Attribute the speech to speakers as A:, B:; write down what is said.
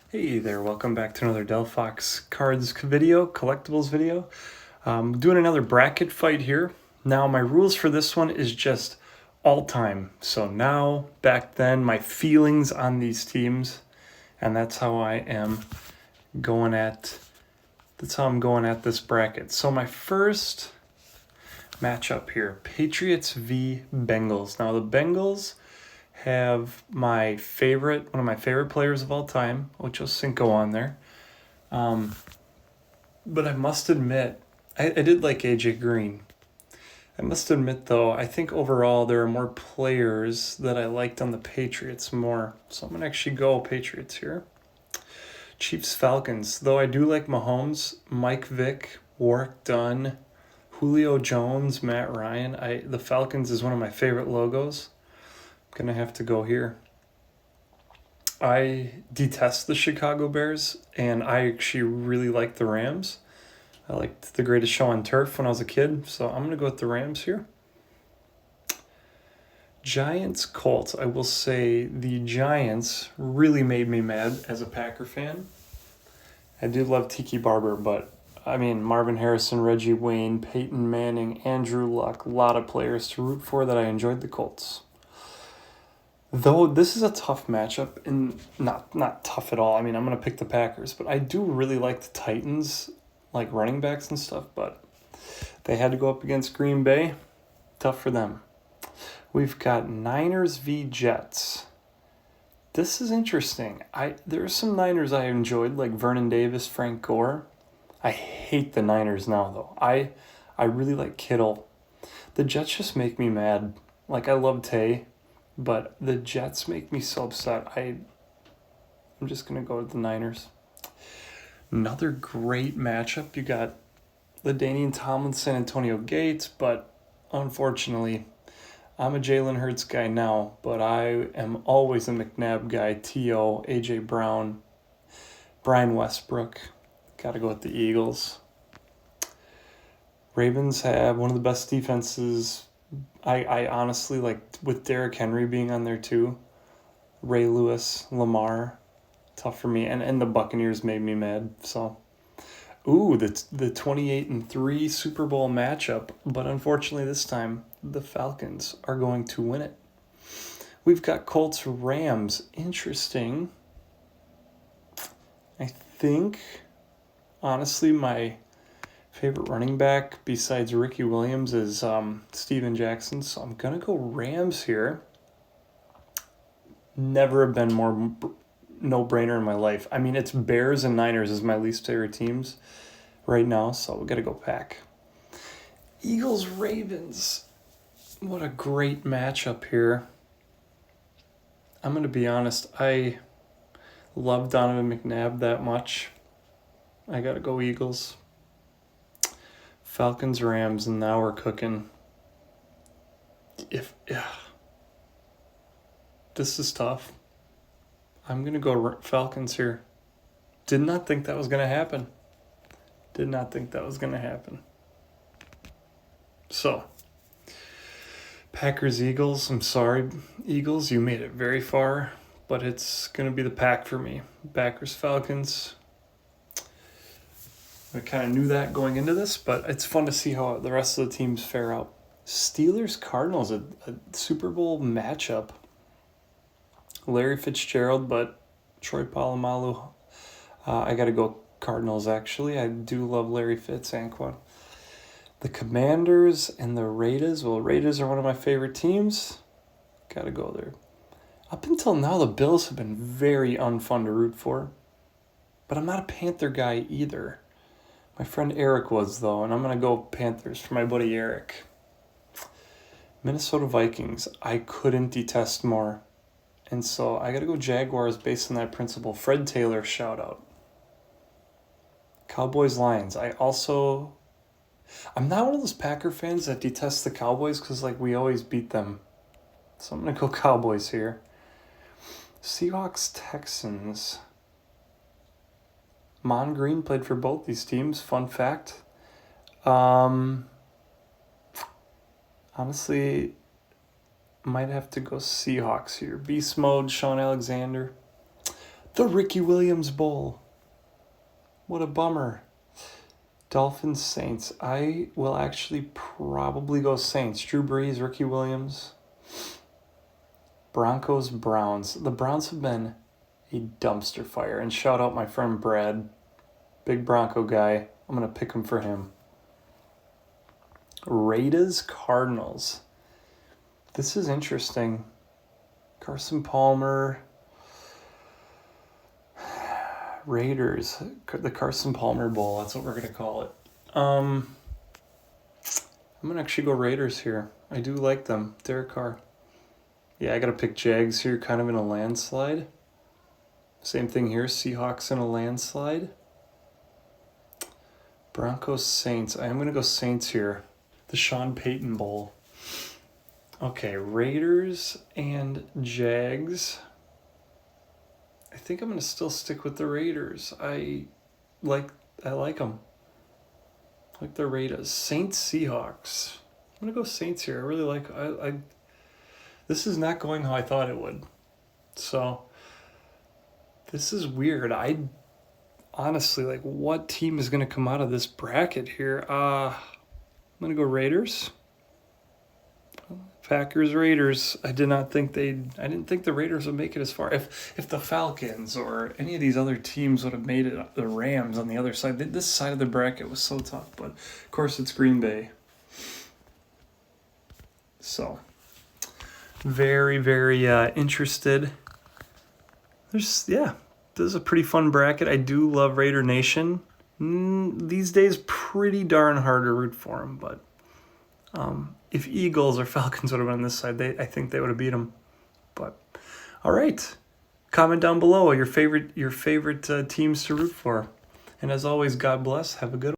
A: Hey there, welcome back to another Delphox cards video, collectibles video. Doing another bracket fight here. Now my rules for this one is just all time. So now, back then, my feelings on these teams, and that's how I'm going at this bracket. So my first matchup here, Patriots v. Bengals. Now the Bengals have one of my favorite players of all time, Ocho Cinco, on there. But I must admit, I did like AJ Green. I must admit, though, I think overall there are more players that I liked on the Patriots more. So I'm going to actually go Patriots here. Chiefs Falcons. Though I do like Mahomes, Mike Vick, Warwick Dunn, Julio Jones, Matt Ryan. The Falcons is one of my favorite logos. I'm going to have to go here. I detest the Chicago Bears, and I actually really like the Rams. I liked The Greatest Show on Turf when I was a kid, so I'm going to go with the Rams here. Giants Colts. I will say the Giants really made me mad as a Packer fan. I do love Tiki Barber, but I mean, Marvin Harrison, Reggie Wayne, Peyton Manning, Andrew Luck, a lot of players to root for that I enjoyed the Colts. Though this is a tough matchup, and not tough at all. I mean, I'm going to pick the Packers, but I do really like the Titans, like running backs and stuff, but they had to go up against Green Bay. Tough for them. We've got Niners v. Jets. This is interesting. There are some Niners I enjoyed, like Vernon Davis, Frank Gore. I hate the Niners now, though. I really like Kittle. The Jets just make me mad. Like, I love Tay, but the Jets make me so upset. I'm just going to go with the Niners. Another great matchup. You got LaDainian Tomlinson, Antonio Gates, but unfortunately, I'm a Jalen Hurts guy now, but I am always a McNabb guy. T.O., A.J. Brown, Brian Westbrook. Got to go with the Eagles. Ravens have one of the best defenses. I honestly, like, with Derrick Henry being on there too, Ray Lewis, Lamar, tough for me. And the Buccaneers made me mad, so... Ooh, the 28-3 Super Bowl matchup, but unfortunately this time the Falcons are going to win it. We've got Colts Rams. Interesting. I think, honestly, my favorite running back besides Ricky Williams is Steven Jackson, so I'm going to go Rams here. Never have been more no-brainer in my life. I mean, it's Bears and Niners is my least favorite teams right now, so we got to go Pack. Eagles Ravens. What a great matchup here. I'm going to be honest, I love Donovan McNabb that much. I got to go Eagles. Falcons Rams, and now we're cooking. This is tough. I'm going to go Falcons here. Did not think that was going to happen. So, Packers Eagles. I'm sorry, Eagles, you made it very far, but it's going to be the Pack for me. Packers Falcons. I kind of knew that going into this, but it's fun to see how the rest of the teams fare out. Steelers Cardinals, a Super Bowl matchup. Larry Fitzgerald, but Troy Polamalu. I got to go Cardinals, actually. I do love Larry Fitz, Anquan. The Commanders and the Raiders. Well, Raiders are one of my favorite teams. Got to go there. Up until now, the Bills have been very unfun to root for. But I'm not a Panther guy either. My friend Eric was, though, and I'm going to go Panthers for my buddy Eric. Minnesota Vikings. I couldn't detest more. And so I got to go Jaguars based on that principle. Fred Taylor, shout out. Cowboys Lions. I'm not one of those Packer fans that detests the Cowboys because, like, we always beat them. So I'm going to go Cowboys here. Seahawks Texans. Mon Green played for both these teams. Fun fact. Honestly, might have to go Seahawks here. Beast Mode, Sean Alexander. The Ricky Williams Bowl. What a bummer. Dolphins, Saints. I will actually probably go Saints. Drew Brees, Ricky Williams. Broncos, Browns. The Browns have been a dumpster fire. And shout out my friend Brad, big Bronco guy. I'm going to pick him for him. Raiders, Cardinals. This is interesting. Carson Palmer. Raiders, the Carson Palmer Bowl. That's what we're going to call it. I'm going to actually go Raiders here. I do like them. Derek Carr. Yeah, I got to pick Jags here, kind of in a landslide. Same thing here, Seahawks in a landslide. Broncos, Saints. I am going to go Saints here. The Sean Payton Bowl. Okay, Raiders and Jags. I think I'm going to still stick with the Raiders. I like them. I like the Raiders. Saints, Seahawks. I'm going to go Saints here. I really like... This is not going how I thought it would. So, this is weird. I honestly, like, what team is going to come out of this bracket here? I'm going to go Raiders. Packers, Raiders. I didn't think the Raiders would make it as far. If the Falcons or any of these other teams would have made it, the Rams on the other side, this side of the bracket was so tough. But, of course, it's Green Bay. So, very, very interested. This is a pretty fun bracket. I do love Raider Nation. These days, pretty darn hard to root for them, but if Eagles or Falcons would have been on this side, I think they would have beat them. But all right, comment down below your favorite teams to root for, and as always, God bless. Have a good one.